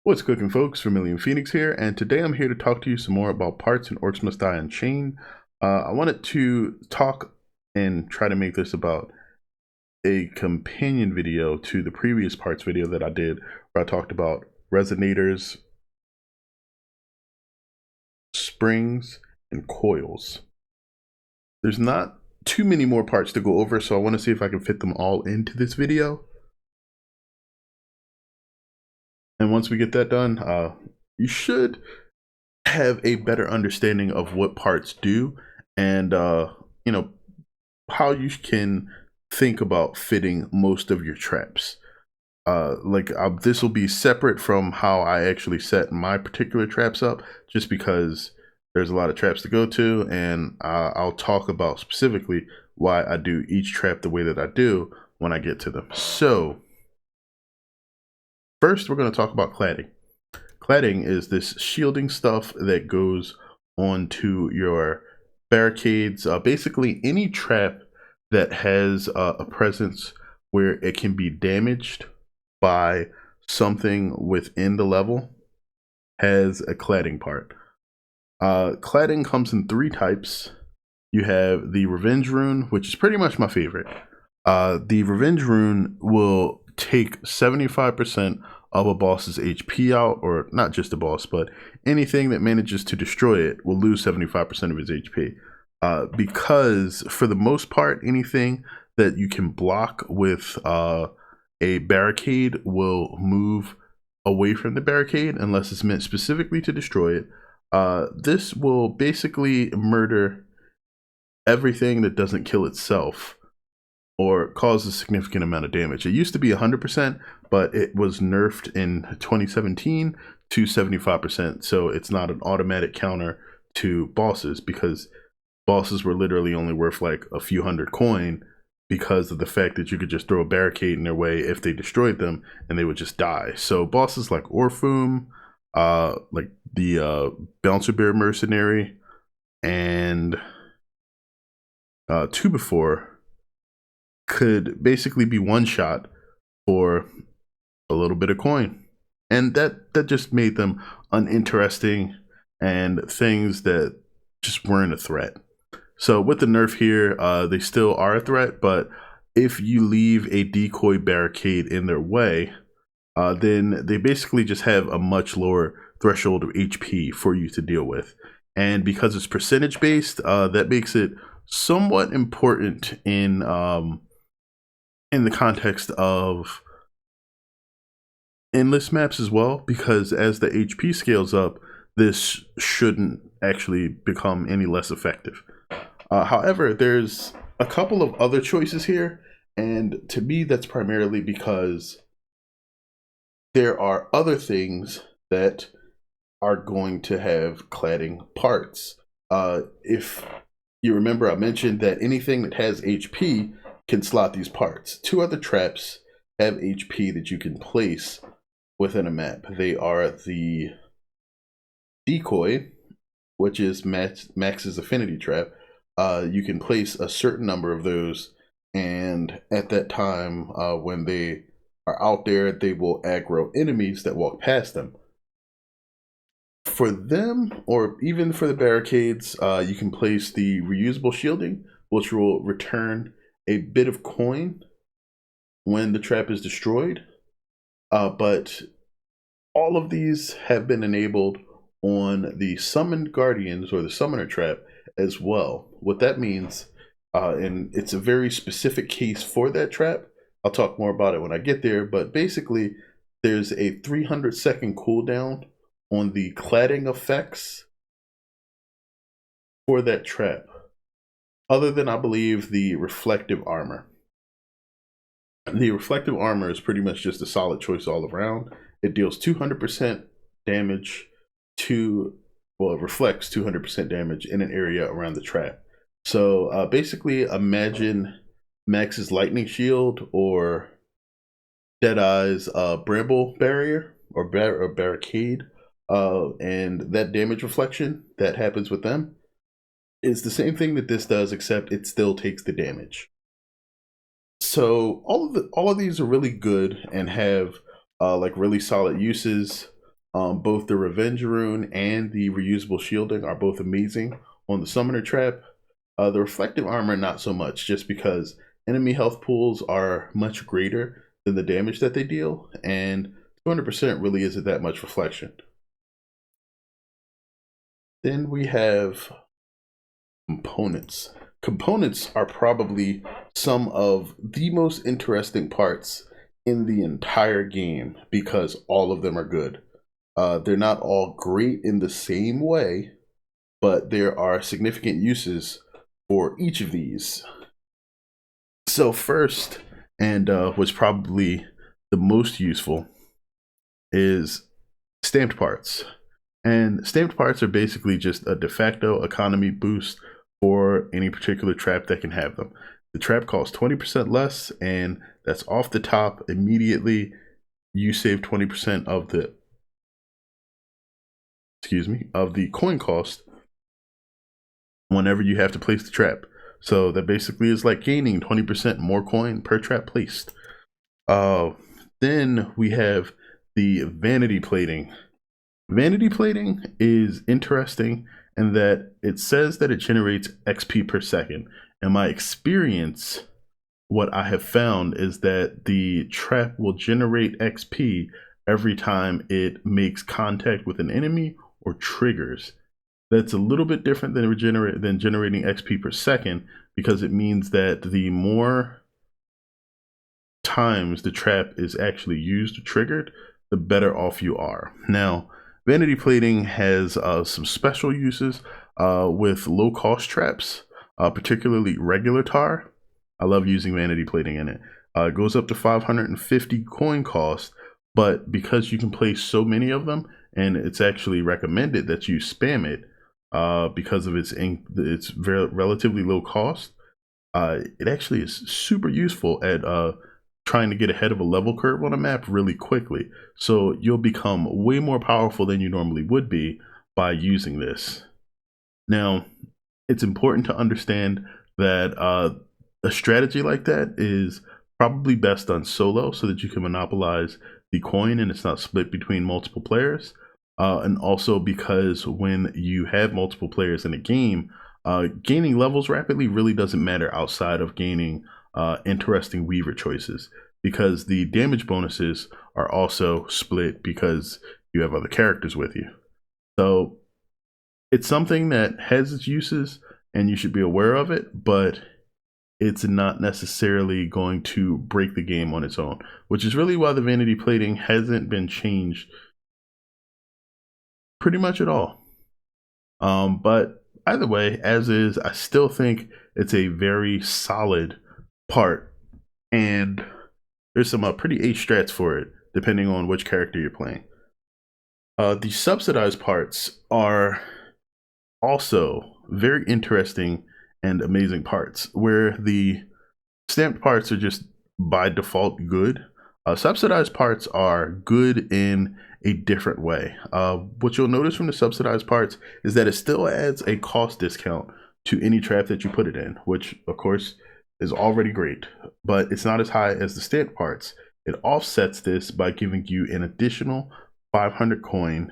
What's cooking, folks? Vermillion Phoenix here, and today I'm here to talk to you some more about parts in Orcs Must Die Unchained. I wanted to talk and try to make this about a companion video to the previous parts video that I did, where I talked about resonators, springs, and coils. There's not too many more parts to go over, so I want to see if I can fit them all into this video. And once we get that done, you should have a better understanding of what parts do and how you can think about fitting most of your traps. This will be separate from how I actually set my particular traps up, just because there's a lot of traps to go to, and I'll talk about specifically why I do each trap the way that I do when I get to them. So first, we're going to talk about cladding. Cladding is this shielding stuff that goes onto your barricades. Basically, any trap that has a presence where it can be damaged by something within the level has a cladding part. Cladding comes in three types. You have the Revenge Rune, which is pretty much my favorite. The Revenge Rune will take 75% of a boss's HP out, or not just a boss, but anything that manages to destroy it will lose 75% of his HP. Because for the most part, anything that you can block with a barricade will move away from the barricade unless it's meant specifically to destroy it. This will basically murder everything that doesn't kill itself or cause a significant amount of damage. It used to be 100%, but it was nerfed in 2017 to 75%. So it's not an automatic counter to bosses, because bosses were literally only worth like a few hundred coin because of the fact that you could just throw a barricade in their way if they destroyed them and they would just die. So bosses like Orfum, like the Bouncer Bear Mercenary, and two before, could basically be one shot for a little bit of coin, and that just made them uninteresting and things that just weren't a threat. So with the nerf here, they still are a threat, but if you leave a decoy barricade in their way, then they basically just have a much lower threshold of HP for you to deal with. And because it's percentage based, that makes it somewhat important in the context of endless maps as well, because as the HP scales up, this shouldn't actually become any less effective. However, there's a couple of other choices here, and to me that's primarily because there are other things that are going to have cladding parts. If you remember, I mentioned that anything that has HP can slot these parts. Two other traps have HP that you can place within a map. They are the Decoy, which is Max's Affinity Trap. You can place a certain number of those, and at that time, when they are out there, they will aggro enemies that walk past them. For them, or even for the barricades, you can place the reusable shielding, which will return a bit of coin when the trap is destroyed. But all of these have been enabled on the Summoned Guardians, or the Summoner Trap, as well. What that means, and it's a very specific case for that trap, I'll talk more about it when I get there, but basically there's a 300-second cooldown on the cladding effects for that trap, other than, I believe, the reflective armor. The reflective armor is pretty much just a solid choice all around. It deals 200% damage to, well, it reflects 200% damage in an area around the trap. So basically imagine Max's Lightning Shield or Deadeye's Bramble Barrier or Barricade, and that damage reflection that happens with them is the same thing that this does, except it still takes the damage. So all of these are really good and have like really solid uses. Both the Revenge Rune and the reusable shielding are both amazing on the Summoner Trap. The Reflective Armor, not so much, just because enemy health pools are much greater than the damage that they deal, and 200% really isn't that much reflection. Then we have components. Components are probably some of the most interesting parts in the entire game because all of them are good. They're not all great in the same way, but there are significant uses for each of these. So first, and what's probably the most useful, is stamped parts. And stamped parts are basically just a de facto economy boost for any particular trap that can have them. The trap costs 20% less, and that's off the top immediately. You save 20% of the coin cost whenever you have to place the trap. So that basically is like gaining 20% more coin per trap placed. Then we have the vanity plating. Vanity plating is interesting in that it says that it generates XP per second. In my experience, what I have found is that the trap will generate XP every time it makes contact with an enemy or triggers. That's a little bit different than generating XP per second, because it means that the more times the trap is actually used or triggered, the better off you are. Now, vanity plating has some special uses with low cost traps, particularly regular tar. I love using vanity plating in it. It goes up to 550 coin cost, but because you can place so many of them, and it's actually recommended that you spam it because of its relatively low cost, it actually is super useful at trying to get ahead of a level curve on a map really quickly. So you'll become way more powerful than you normally would be by using this. Now, it's important to understand that a strategy like that is probably best done solo so that you can monopolize the coin and it's not split between multiple players. And also because when you have multiple players in a game, gaining levels rapidly really doesn't matter outside of gaining interesting weaver choices, because the damage bonuses are also split because you have other characters with you. So it's something that has its uses and you should be aware of it, but it's not necessarily going to break the game on its own, which is really why the vanity plating hasn't been changed pretty much at all. But either way, as is, I still think it's a very solid part, and there's some pretty ace strats for it, depending on which character you're playing. The subsidized parts are also very interesting and amazing parts, where the stamped parts are just by default good. Subsidized parts are good in a different way. What you'll notice from the subsidized parts is that it still adds a cost discount to any trap that you put it in, which of course is already great, but it's not as high as the stamped parts. It offsets this by giving you an additional 500 coin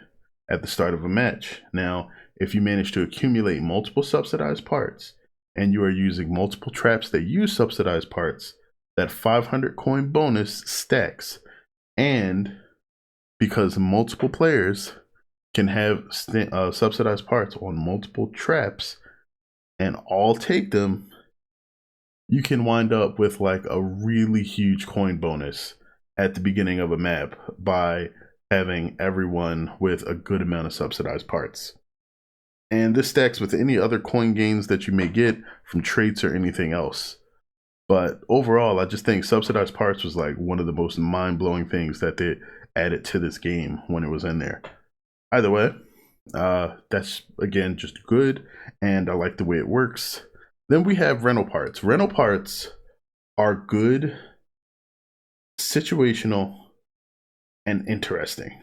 at the start of a match. Now, if you manage to accumulate multiple subsidized parts and you are using multiple traps that use subsidized parts, that 500 coin bonus stacks. And because multiple players can have subsidized parts on multiple traps and all take them, you can wind up with like a really huge coin bonus at the beginning of a map by having everyone with a good amount of subsidized parts. And this stacks with any other coin gains that you may get from traits or anything else. But overall, I just think subsidized parts was like one of the most mind-blowing things that they added to this game when it was in there. Either way, that's again just good, and I like the way it works. Then we have rental parts. Rental parts are good, situational, and interesting.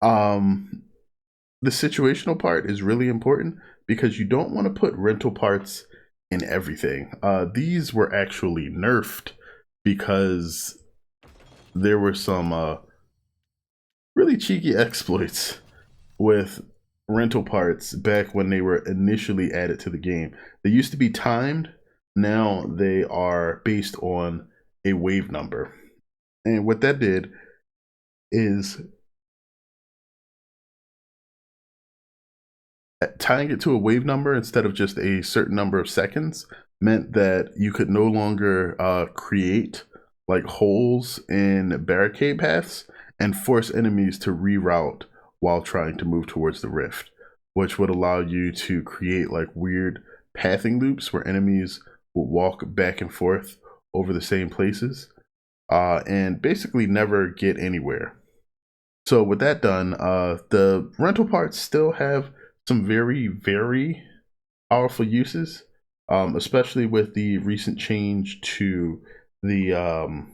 The situational part is really important because you don't want to put rental parts in everything. These were actually nerfed because there were some really cheeky exploits with rental parts back when they were initially added to the game. They used to be timed, now they are based on a wave number. And what that did is tying it to a wave number instead of just a certain number of seconds meant that you could no longer create like holes in barricade paths and force enemies to reroute while trying to move towards the rift, which would allow you to create like weird pathing loops where enemies will walk back and forth over the same places and basically never get anywhere. So with that done, the rental parts still have some very, very powerful uses, especially with the recent change to the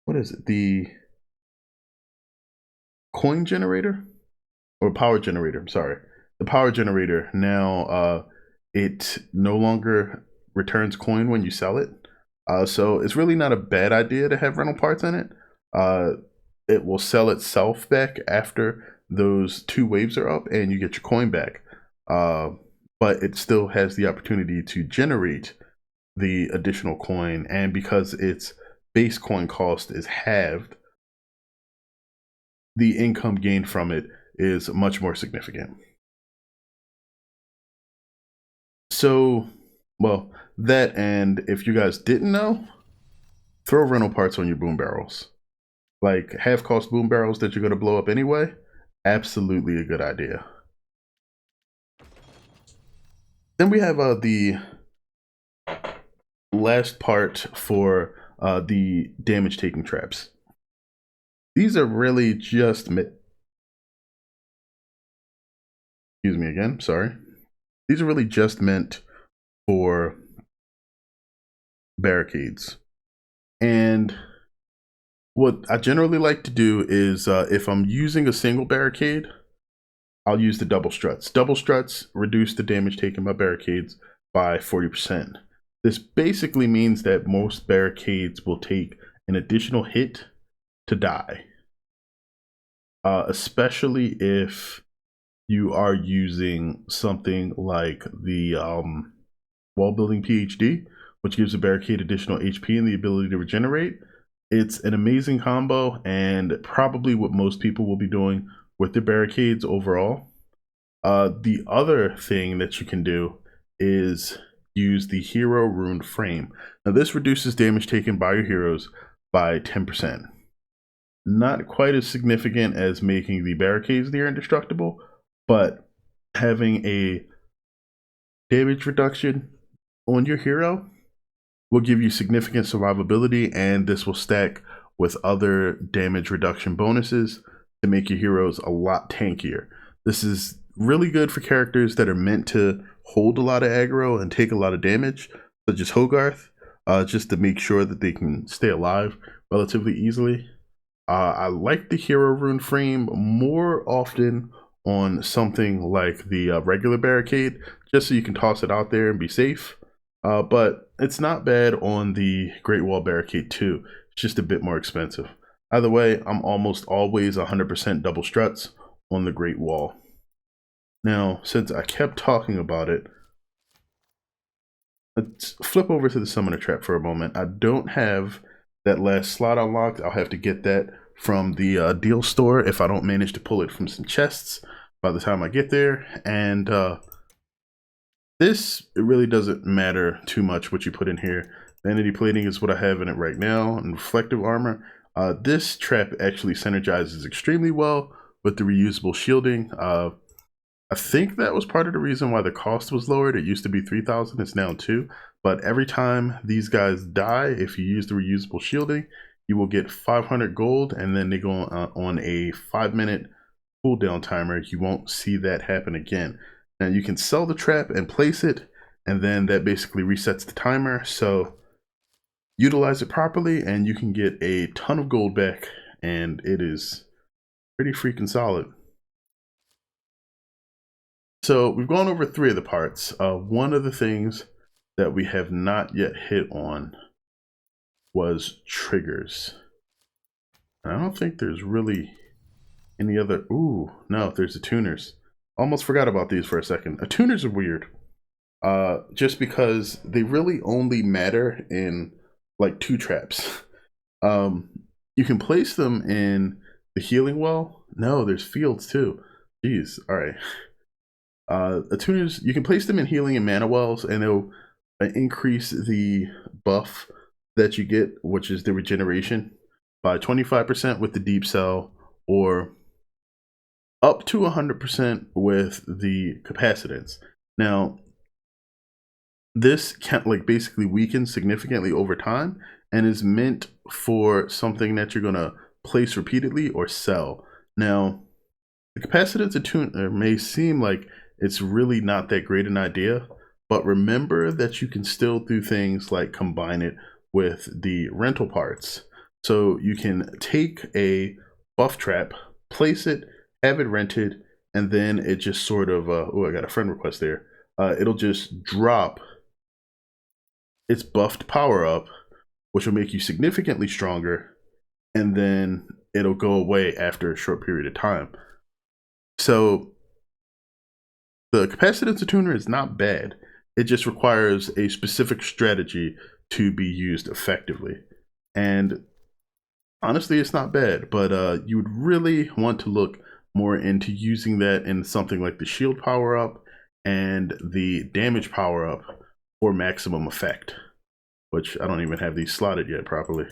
what is it? The coin generator or power generator. I'm sorry, the power generator. Now it no longer returns coin when you sell it, so it's really not a bad idea to have rental parts in it. It will sell itself back after those 2 waves are up and you get your coin back, but it still has the opportunity to generate the additional coin, and because its base coin cost is halved, the income gained from it is much more significant. So, well, that, and if you guys didn't know, throw rental parts on your boom barrels. Like half cost boom barrels that you're going to blow up anyway, absolutely a good idea. Then we have the last part for the damage taking traps. These are really just excuse me again, sorry. These are really just meant for barricades. And what I generally like to do is if I'm using a single barricade, I'll use the double struts. Double struts reduce the damage taken by barricades by 40%. This basically means that most barricades will take an additional hit to die, especially if you are using something like the wall building PhD, which gives a barricade additional HP and the ability to regenerate. It's an amazing combo and probably what most people will be doing with their barricades overall. The other thing that you can do is use the hero rune frame. Now this reduces damage taken by your heroes by 10%. Not quite as significant as making the barricades near indestructible, but having a damage reduction on your hero will give you significant survivability, and this will stack with other damage reduction bonuses to make your heroes a lot tankier. This is really good for characters that are meant to hold a lot of aggro and take a lot of damage, such as Hogarth, just to make sure that they can stay alive relatively easily. I like the hero rune frame more often on something like the regular barricade, just so you can toss it out there and be safe. But it's not bad on the Great Wall Barricade too. It's just a bit more expensive. Either way, I'm almost always 100% double struts on the Great Wall. Now, since I kept talking about it, let's flip over to the Summoner Trap for a moment. I don't have that last slot unlocked. I'll have to get that from the deal store if I don't manage to pull it from some chests by the time I get there. And it really doesn't matter too much what you put in here. Vanity plating is what I have in it right now, and reflective armor. This trap actually synergizes extremely well with the reusable shielding. I think that was part of the reason why the cost was lowered. It used to be 3,000, it's now 2. But every time these guys die, if you use the reusable shielding, you will get 500 gold, and then they go on a 5-minute cooldown timer. You won't see that happen again. Now you can sell the trap and place it, and then that basically resets the timer. So utilize it properly and you can get a ton of gold back, and it is pretty freaking solid. So we've gone over 3 of the parts. One of the things that we have not yet hit on was triggers. I don't think there's really any other. Ooh, no, there's the tuners. Almost forgot about these for a second. Tuners are weird. Just because they really only matter in like 2 traps. Um, you can place them in the healing well. No, there's fields too. Jeez, all right. Attuners, you can place them in healing and mana wells, and they'll increase the buff that you get, which is the regeneration, by 25% with the deep cell, or up to 100% with the capacitance. Now, this can like basically weakens significantly over time and is meant for something that you're gonna place repeatedly or sell. Now, the capacitance attuner may seem like it's really not that great an idea, but remember that you can still do things like combine it with the rental parts. So you can take a buff trap, place it, have it rented, and then it just sort of, oh, I got a friend request there. It'll just drop its buffed power up, which will make you significantly stronger, and then it'll go away after a short period of time. So the capacitance attuner is not bad. It just requires a specific strategy to be used effectively. And honestly, it's not bad, but you would really want to look more into using that in something like the shield power up and the damage power up for maximum effect, which I don't even have these slotted yet properly.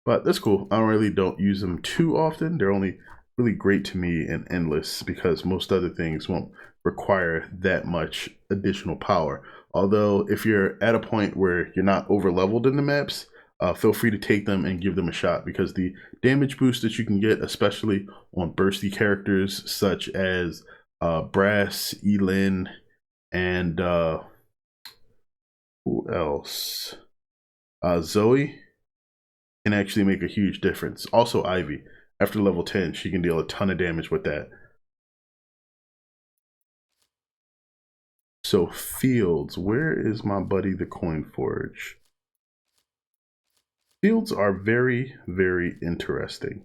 But that's cool. I really don't use them too often. They're only really great to me in Endless because most other things won't require that much additional power. Although if you're at a point where you're not over leveled in the maps, feel free to take them and give them a shot, because the damage boost that you can get, especially on bursty characters such as Brass, Elin, and who else? Zoe, can actually make a huge difference. Also Ivy, after level 10, she can deal a ton of damage with that. So fields, where is my buddy the Coin Forge? Fields are very, very interesting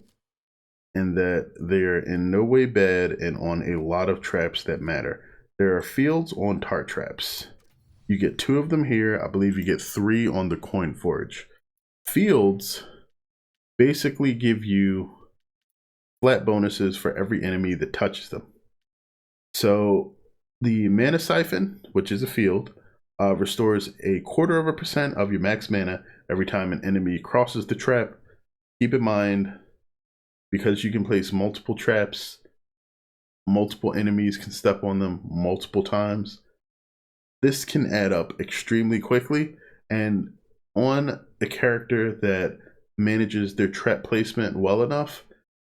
in that they're in no way bad and on a lot of traps that matter. There are fields on tart traps. You get 2 of them here. I believe you get 3 on the Coin Forge. Fields basically give you flat bonuses for every enemy that touches them. So the Mana Siphon, which is a field, restores 0.25% of your max mana every time an enemy crosses the trap. Keep in mind, because you can place multiple traps, multiple enemies can step on them multiple times. This can add up extremely quickly, and on a character that manages their trap placement well enough,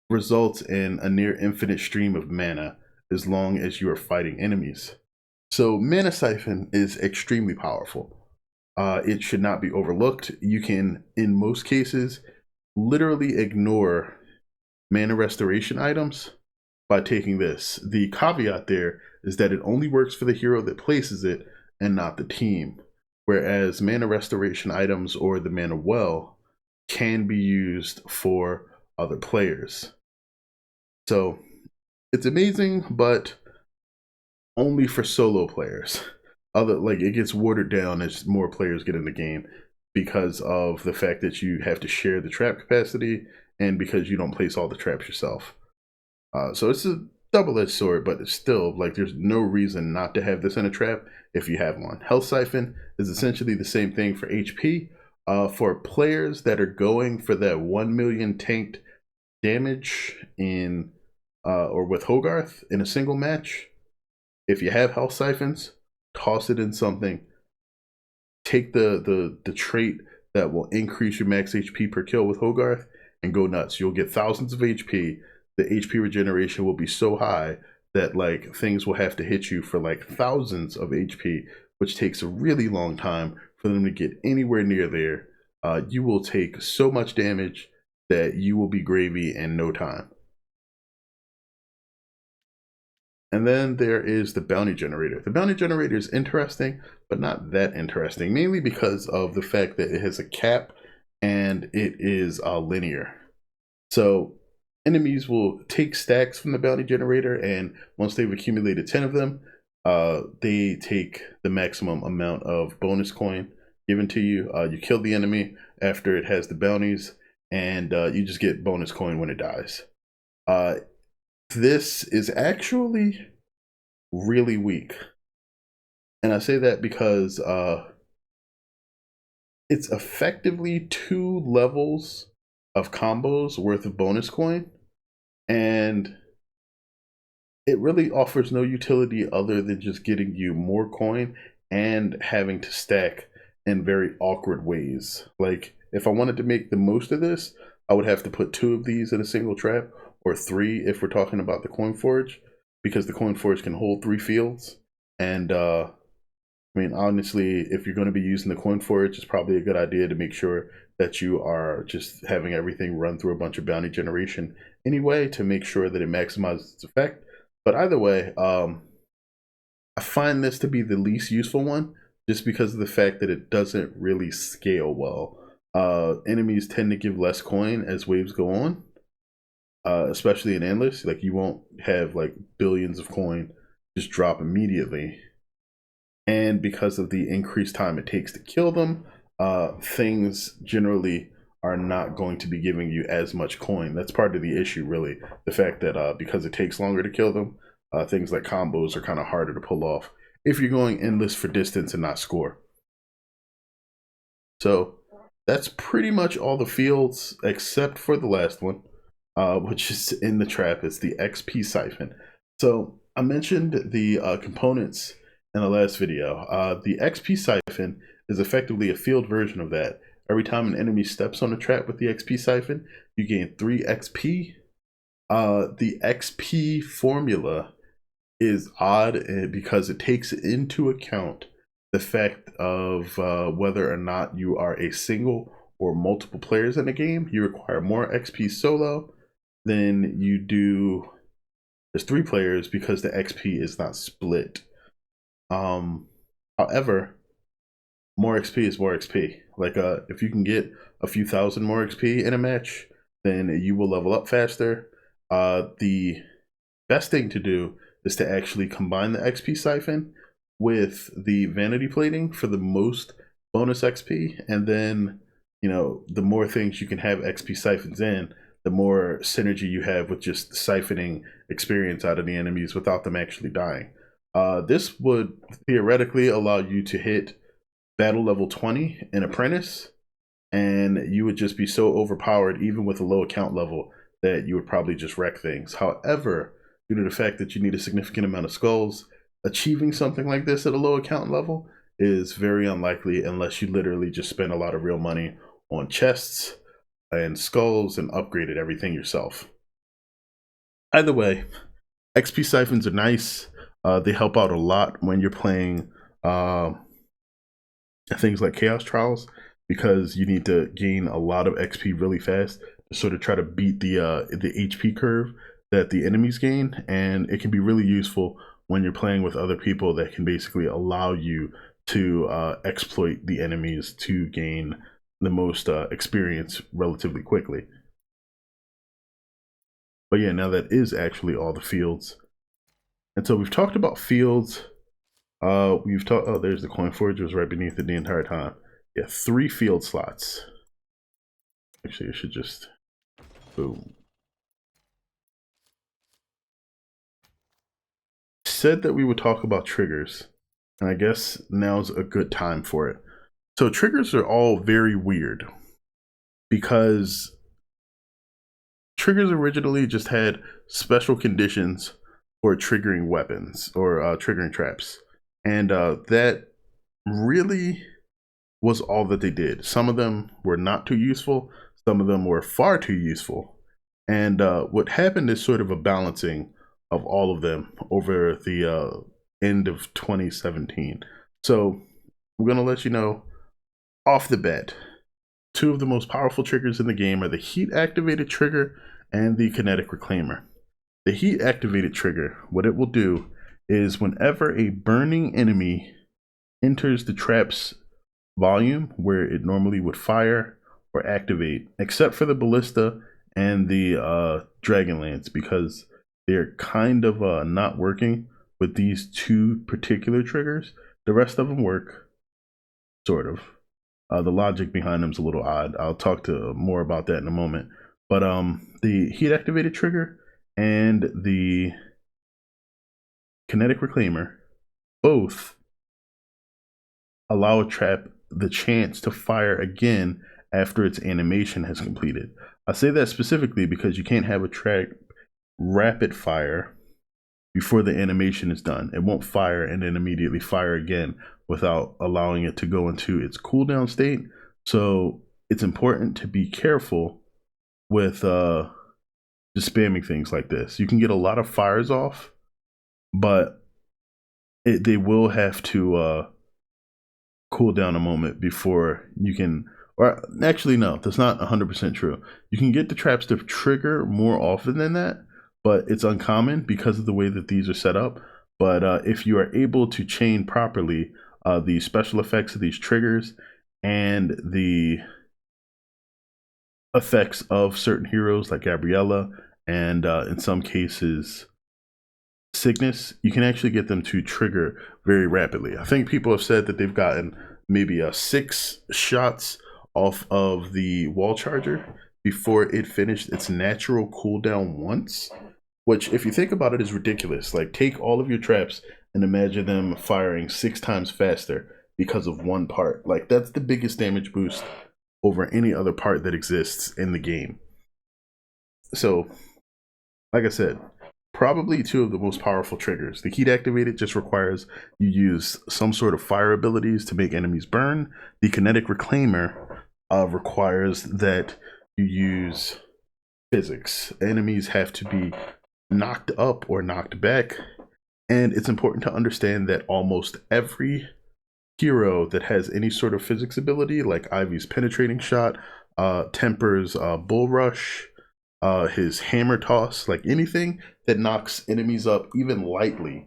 results in a near infinite stream of mana as long as you are fighting enemies. So Mana Siphon is extremely powerful. It should not be overlooked. You can, in most cases, literally ignore mana restoration items by taking this. The caveat there is that it only works for the hero that places it and not the team, whereas mana restoration items or the mana well can be used for other players. So it's amazing, but only for solo players. It gets watered down as more players get in the game because of the fact that you have to share the trap capacity and because you don't place all the traps yourself. So it's a double-edged sword, but it's still like there's no reason not to have this in a trap if you have one. Health Siphon is essentially the same thing for HP. For players that are going for that 1 million tanked damage in or with Hogarth in a single match, if you have Health Siphons, toss it in something. Take the trait that will increase your max HP per kill with Hogarth and go nuts. You'll get thousands of HP. The HP regeneration will be so high that like things will have to hit you for like thousands of HP, which takes a really long time for them to get anywhere near there. You will take so much damage that you will be gravy in no time. And then there is the bounty generator. The bounty generator is interesting, but not that interesting, mainly because of the fact that it has a cap and it is linear. So enemies will take stacks from the bounty generator, and once they've accumulated 10 of them, they take the maximum amount of bonus coin given to you. You kill the enemy after it has the bounties, and you just get bonus coin when it dies. This is actually really weak. And I say that because it's effectively 2 levels of combos worth of bonus coin, and it really offers no utility other than just getting you more coin and having to stack in very awkward ways. Like, if I wanted to make the most of this, I would have to put 2 of these in a single trap, or 3 if we're talking about the coin forge, because the coin forge can hold 3 fields. And I mean, honestly, if you're going to be using the coin forge, it's probably a good idea to make sure that you are just having everything run through a bunch of bounty generation anyway, to make sure that it maximizes its effect. But either way, I find this to be the least useful one, just because of the fact that it doesn't really scale well. Enemies tend to give less coin as waves go on, especially in Endless. Like, you won't have like billions of coin just drop immediately. And because of the increased time it takes to kill them, things generally are not going to be giving you as much coin. That's part of the issue, really. The fact that because it takes longer to kill them, things like combos are kind of harder to pull off if you're going endless for distance and not score. So that's pretty much all the fields except for the last one, which is in the trap. It's the XP siphon. So I mentioned the components in the last video. The XP siphon is effectively a field version of that. Every time an enemy steps on a trap with the XP siphon, you gain 3 XP. The XP formula is odd because it takes into account the fact of whether or not you are a single or multiple players in a game. You require more XP solo than you do as 3 players, because the XP is not split. However, more XP is more XP. Like, if you can get a few thousand more XP in a match, then you will level up faster. The best thing to do is to actually combine the XP siphon with the vanity plating for the most bonus XP, and then, you know, the more things you can have XP siphons in, the more synergy you have with just siphoning experience out of the enemies without them actually dying. This would theoretically allow you to hit battle level 20 in Apprentice, and you would just be so overpowered even with a low account level that you would probably just wreck things. However, due to the fact that you need a significant amount of skulls, achieving something like this at a low account level is very unlikely unless you literally just spend a lot of real money on chests and skulls and upgraded everything yourself. Either way, XP siphons are nice. They help out a lot when you're playing things like Chaos Trials, because you need to gain a lot of XP really fast to sort of try to beat the HP curve that the enemies gain. And it can be really useful when you're playing with other people that can basically allow you to exploit the enemies to gain the most experience relatively quickly. But yeah, now that is actually all the fields. And so we've talked about fields. We've talked, oh, there's the coin forge, was right beneath it the entire time. Yeah, 3 field slots. Actually, I should just, boom. Said that we would talk about triggers, and I guess now's a good time for it. So triggers are all very weird, because triggers originally just had special conditions for triggering weapons or triggering traps. And that really was all that they did. Some of them were not too useful. Some of them were far too useful. And what happened is sort of a balancing of all of them over the end of 2017. So I'm going to let you know off the bat, 2 of the most powerful triggers in the game are the heat activated trigger and the kinetic reclaimer. The heat activated trigger, what it will do is whenever a burning enemy enters the trap's volume where it normally would fire or activate, except for the ballista and the Dragonlance, because they're kind of not working with these two particular triggers. The rest of them work, sort of. The logic behind them is a little odd. I'll talk to more about that in a moment. But the heat activated trigger and the kinetic reclaimer both allow a trap the chance to fire again after its animation has completed. I say that specifically because you can't have a trap rapid fire before the animation is done. It won't fire and then immediately fire again without allowing it to go into its cooldown state. So it's important to be careful with just spamming things like this. You can get a lot of fires off, but they will have to cool down a moment before you can, or actually no, that's not 100% true. You can get the traps to trigger more often than that, but it's uncommon because of the way that these are set up. But if you are able to chain properly the special effects of these triggers and the effects of certain heroes like Gabriella and in some cases Cygnus, you can actually get them to trigger very rapidly. I think people have said that they've gotten maybe 6 shots off of the wall charger before it finished its natural cooldown once, which if you think about it is ridiculous. Like, take all of your traps and imagine them firing 6 times faster because of one part. Like, that's the biggest damage boost over any other part that exists in the game. So, like I said, probably 2 of the most powerful triggers. The heat activated just requires you use some sort of fire abilities to make enemies burn. The kinetic reclaimer requires that you use physics. Enemies have to be knocked up or knocked back. And it's important to understand that almost every hero that has any sort of physics ability, like Ivy's penetrating shot, Temper's bull rush, his hammer toss, like anything that knocks enemies up even lightly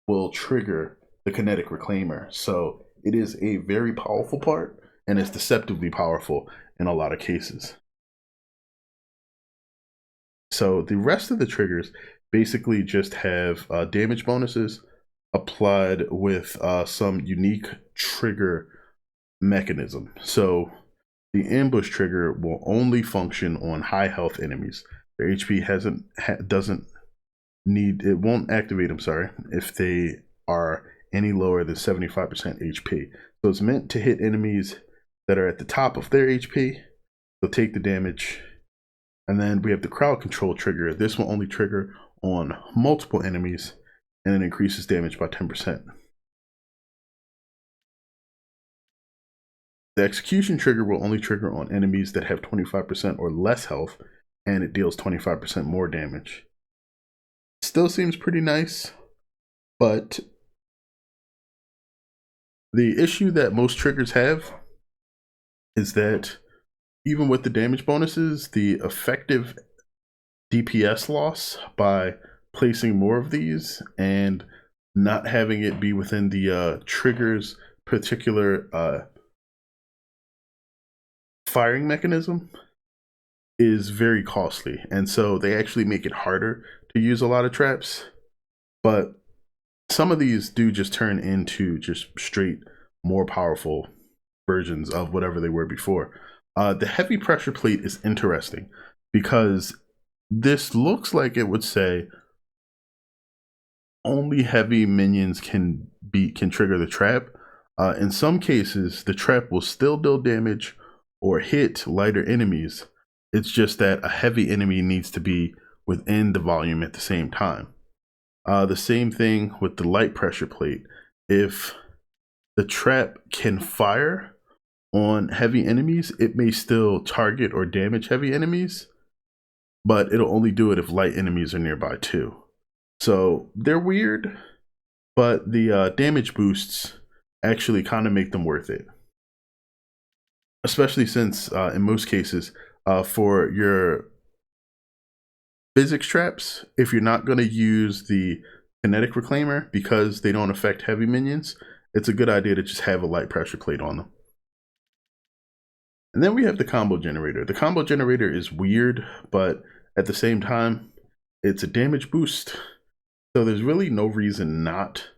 will trigger the kinetic reclaimer. So it is a very powerful part, and it's deceptively powerful in a lot of cases. So the rest of the triggers basically just have damage bonuses applied with some unique trigger mechanism. So the ambush trigger will only function on high health enemies. Their HP doesn't need, it won't activate, I'm sorry, if they are any lower than 75% HP. So it's meant to hit enemies that are at the top of their HP. They'll take the damage. And then we have the crowd control trigger. This will only trigger on multiple enemies, and it increases damage by 10%. The execution trigger will only trigger on enemies that have 25% or less health, and it deals 25% more damage. Still seems pretty nice, but the issue that most triggers have is that even with the damage bonuses, the effective DPS loss by placing more of these and not having it be within the trigger's particular firing mechanism is very costly. And so they actually make it harder to use a lot of traps. But some of these do just turn into just straight more powerful versions of whatever they were before. The heavy pressure plate is interesting because this looks like it would say only heavy minions can trigger the trap. In some cases, the trap will still deal damage or hit lighter enemies. It's just that a heavy enemy needs to be within the volume at the same time. The same thing with the light pressure plate. If the trap can fire on heavy enemies, it may still target or damage heavy enemies, but it'll only do it if light enemies are nearby too. So they're weird, but the damage boosts actually kind of make them worth it. Especially since in most cases, for your physics traps, if you're not going to use the kinetic reclaimer because they don't affect heavy minions, it's a good idea to just have a light pressure plate on them. And then we have the combo generator. The combo generator is weird, but at the same time, it's a damage boost. So there's really no reason not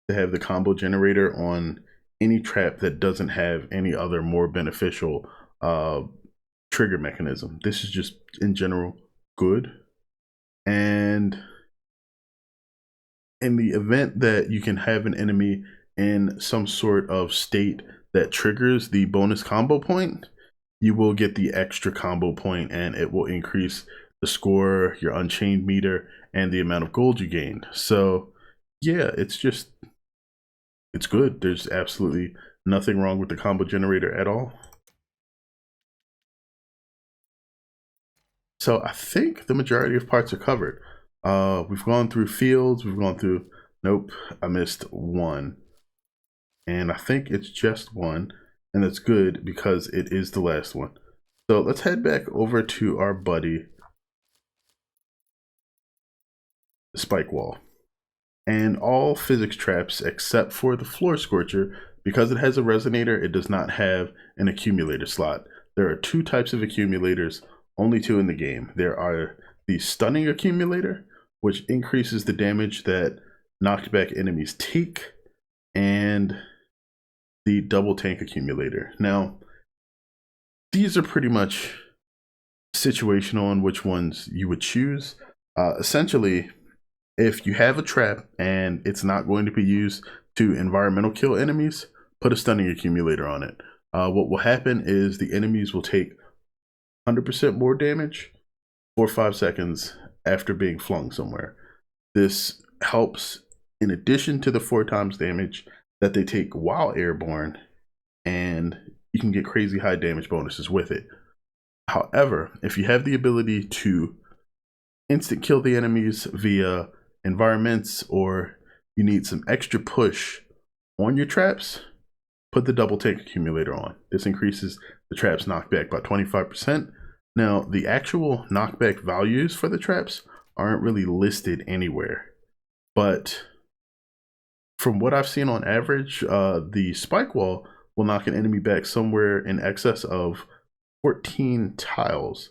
to have the combo generator on any trap that doesn't have any other more beneficial trigger mechanism. This is just in general good. And in the event that you can have an enemy in some sort of state that triggers the bonus combo point, you will get the extra combo point, and it will increase the score, your Unchained meter, and the amount of gold you gained. So yeah, it's good. There's absolutely nothing wrong with the combo generator at all. So I think the majority of parts are covered. We've gone through fields, we've gone through, nope, I missed one. And I think it's just one, and that's good because it is the last one. So let's head back over to our buddy, the spike wall. And all physics traps except for the floor scorcher, because it has a resonator, it does not have an accumulator slot. There are two types of accumulators, only two in the game. There are the stunning accumulator, which increases the damage that knocked back enemies take, and the double tank accumulator. Now, these are pretty much situational on which ones you would choose. Essentially, if you have a trap and it's not going to be used to environmental kill enemies, put a stunning accumulator on it. What will happen is the enemies will take 100% more damage 4 or 5 seconds after being flung somewhere. This helps in addition to the 4 times damage that they take while airborne, and you can get crazy high damage bonuses with it. However, if you have the ability to instant kill the enemies via environments, or you need some extra push on your traps, put the double tank accumulator on. This increases the traps knockback by 25%. Now, the actual knockback values for the traps aren't really listed anywhere, but from what I've seen on average, the spike wall will knock an enemy back somewhere in excess of 14 tiles.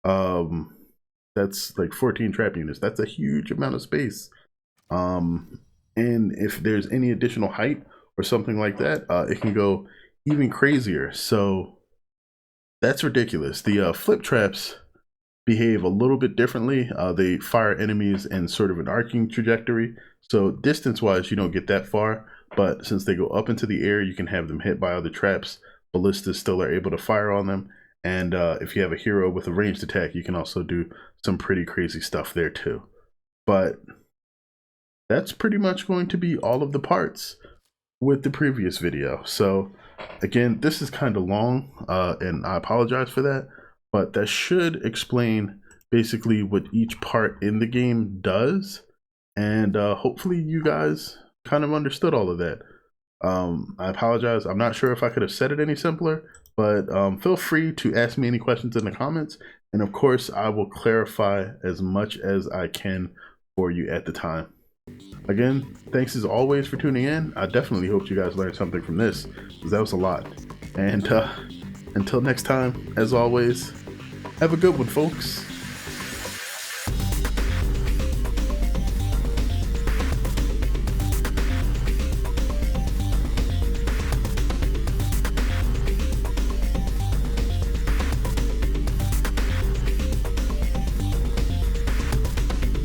That's like 14 trap units. That's a huge amount of space. And if there's any additional height or something like that, it can go even crazier. So that's ridiculous. The flip traps behave a little bit differently. They fire enemies in sort of an arcing trajectory. So distance wise, you don't get that far, but since they go up into the air, you can have them hit by other traps. Ballistas still are able to fire on them. And if you have a hero with a ranged attack, you can also do some pretty crazy stuff there too. But that's pretty much going to be all of the parts with the previous video. So again, this is kind of long, and I apologize for that, but that should explain basically what each part in the game does. And hopefully you guys kind of understood all of that. I apologize. I'm not sure if I could have said it any simpler, but feel free to ask me any questions in the comments. And of course, I will clarify as much as I can for you at the time. Again, thanks as always for tuning in. I definitely hope you guys learned something from this, because that was a lot. And until next time, as always, have a good one, folks.